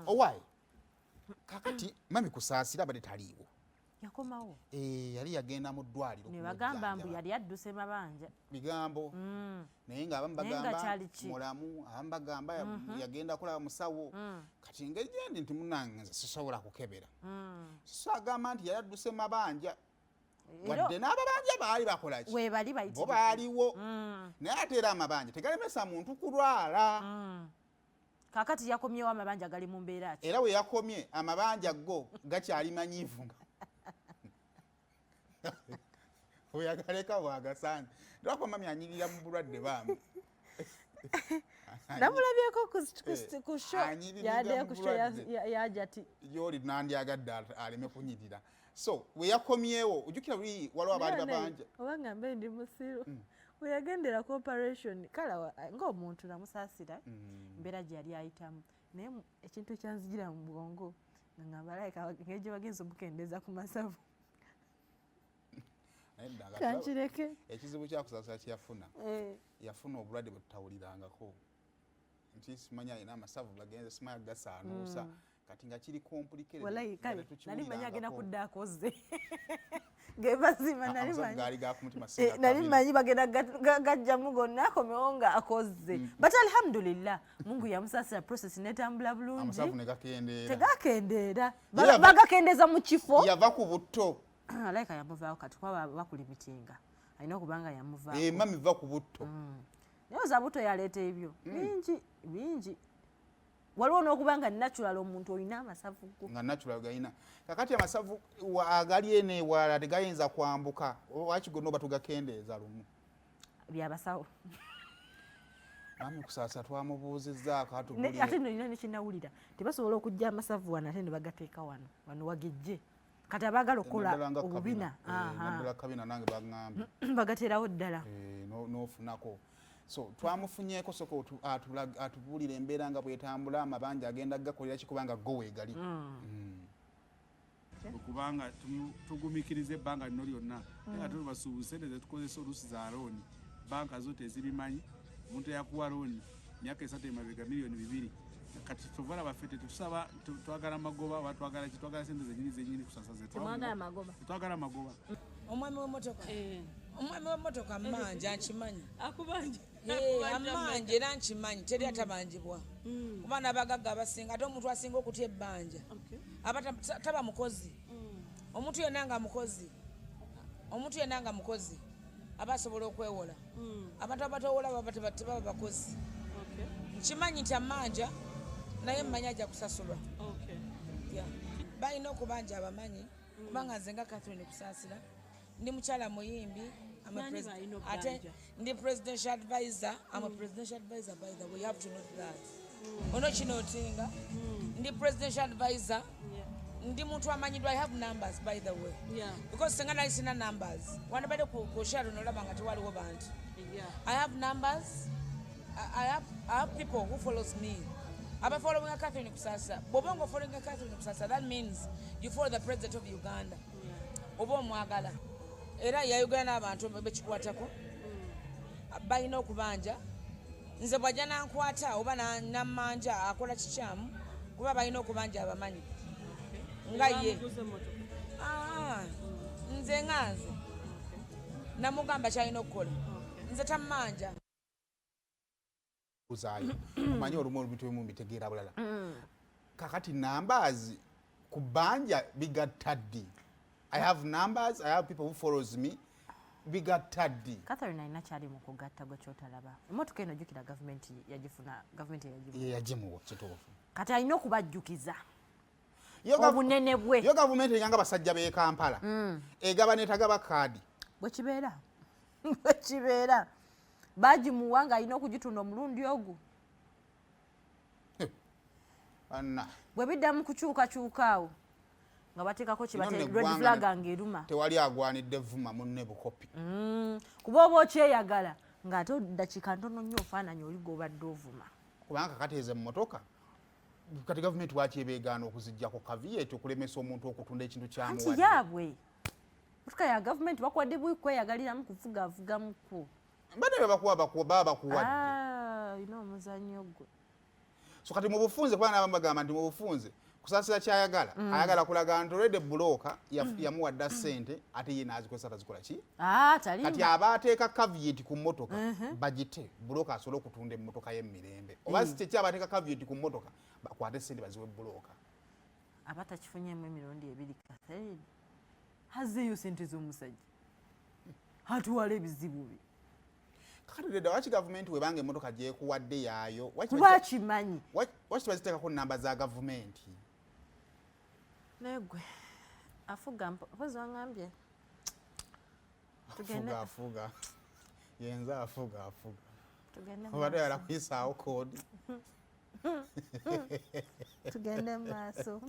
owaayi kakati mami Kusasira bade taliiwo yakomawo yali yagenda mu ddwaliro ne bagamba mbu yali adduse mabanja bigambo naye ng'abamu bagamba mulamu abamu bagamba yagenda kulaba musawo kati engeri gyendi nti munnange nze sisobola kukebera agamba nti yali adduse mabanja wadde n'ababanja baali bakola ki bo baaliwo naye ate era amabanja tegalemesa muntu kulwala kakati yakomyewo amabanja gali mu mbeera ki era we yakomye amabanja go gakyali manyiivu oyagaleka bwagasanze lwako mami anyirira mu bulwadde baamu namulabyeko ku sho yadde ku sho yajati yoli nandyagadde aleme kunyirira so we yakomyewo ujjukira buli waliwo abaali babanja obanga mbe ndi musiru we yagendera ku operation kala ng'omuntu namusasira mbeera gye yali ayitamu naye ekintu ekyanzijira mu bwongo nga ngambalaika ngegye bagenza okukendeza ku masavu kankireke ekizibu kya Kusasira kyeyafuna yafuna obulwadde bwe tutawulirangako nti simanya alina amasavu bagenze simanya gasaanuusa kati nga kiri complicated wallahi kale nali manya agenda kudda akoze gebazima nali manyi bagenda gajjamu gonna akomewo nga akoze but alhamdulillah Mungu yamusasira process netambula bulungi amasavu tegakendeera bagakendeza mu kifo yava ku butto alaika yamuvaako kati kuba bakulimitinga alina okubanga yamuvaako mami va ku butto naye oza butto yaleeta ebyo bingi waliwo n'okubanga natural omuntu olina amasavu go nga natural galina kakati amasavu agali ene ewalala tegayinza kwambuka waki gonna oba tugakendeeza lumu byabasawo mami Kusasira twamubuuzizzaako ate nolina nekinawulira tebasobola okujja amasavu wano ate ne bagateeka wano wagijje kati abaagala okukola obubina kabina nange baŋŋambye bagateerawo ddala n'ofunako so twamufunyeeko soka atubuulira embeera nga bwetambula amabanja agenda gakolera kikubanga go weegali okubanga tugumikiriza ebbanga lino lyonna ate tubasuubuza sente zetukozesa oluusi za looni banka zo tezibimanyi omuntu eyakuwa looni myaka 3 emabega $2,000,000 kati tuvala baffe tetusaba twagala magoba oba twagala kitwagala sente zenyini Kusasira twagala magoba omwami w'emmotoka mmanja nkimanyi akubanja amanje era nkimanyi teri atabanjibwa kuba n'abagagga abasinga ate omuntu asinga okutya ebbanja aba taba mukozi omuntu yenna nga mukozi aba asobola okwewola abantu abatowola baba tebaba bakozi nkimanyi nti amanja naye mmanyi ajja kusasulwa balina okubanja abamanyi kubanga nze nga Catherine Kusasira ndi mukyala muyimbi ndi presidential advisor. I'm a presidential advisor, by the way. You have to know that. Onochinotinga. Ndi presidential advisor. Ndi muntu amanyiddwa. I have numbers, by the way. Yeah. Because singana isina numbers. Wanabade ku share nolaba ngati waliwo bantu. Yeah. I have numbers. I have people who follows me. Aba following a Catherine Kusasira. Bobongo following a Catherine Kusasira. That means you follow the president of Uganda. Yeah. Obo mwagala. Era ya Uganda abantu bekikwatako. Balina okubanja. Nze bwajja nankwata oba namanja akola kikyamu kuba balina okubanja abamanyi. Nga ye. Nze nganze. Namugamba kyalina okukola. Nze tammanja. Uzayo. Omanyi olumu olubitu emu bitegeera bulala. Kakati numbers kubanja bigataddi. I have numbers, I have people who follows me. Bigataddi. Catherine alina kyali mu kugatta gwe kyotalaba. Emmotoka eno jjukira gavumenti yagifuna, gavumenti yagimuwa kituufu. Kati alina okubajjukiza. Obunene bwe. Yo gavumenti eyanga basajja b'e Kampala. Egaba netagaba kaadi. Bwe kibeera. Bwe kibeera. Bagimuwa nga alina okugitunda omulundi ogwo. Anna. Bwe biddamu kukyukakyukaawo. Nga bateekako kibate red flag angeruma. Tewali agwanidde vuma munne bukopi. Kuba oba okyeyagala ng'ate dakiika ntono nnyo ofaananya oli g'obadde ovuma. Kubanga kateeze emmotoka. Kati gavumenti lwaki ebeegaana okuziggyako kaviyeeti okulemesa omuntu okutunda ekintu kyamuwadde. Anti yaabwe. Motoka ya gavumenti bakuwadde buli kweyagaliramu kuvugavugamukwo. Mbadde baba bakuwadde. Olina omuzannyo gwe. so kati mu bufunze kubanga abambagamba nti mu bufunze Kusasira kyayagala ayagala kulaga nti olwedde bulooka yamuwadda ssente ate ye n'azikozesa tazikola ki kati aba ateeka caveat ku mmotoka bagite bulooka asobole okutunda emmotoka y'emirembe oba si kyeki abateeka caveat ku mmotoka bakwate ssente baziwe bulooka aba takifunyemu emirundi ebiri Katharine hazeeyo ssente z'omusajja atuwala ebizibu bye kakatudde waki gavumenti webanga emmotoka gyekuwadde yaayo kuba kimanyi waki tebaziteekako namba za gavumenti negwe afuga mpozi wangambye afuga yenza afuga obadde yala kuyisaawo koodi tugende mu maaso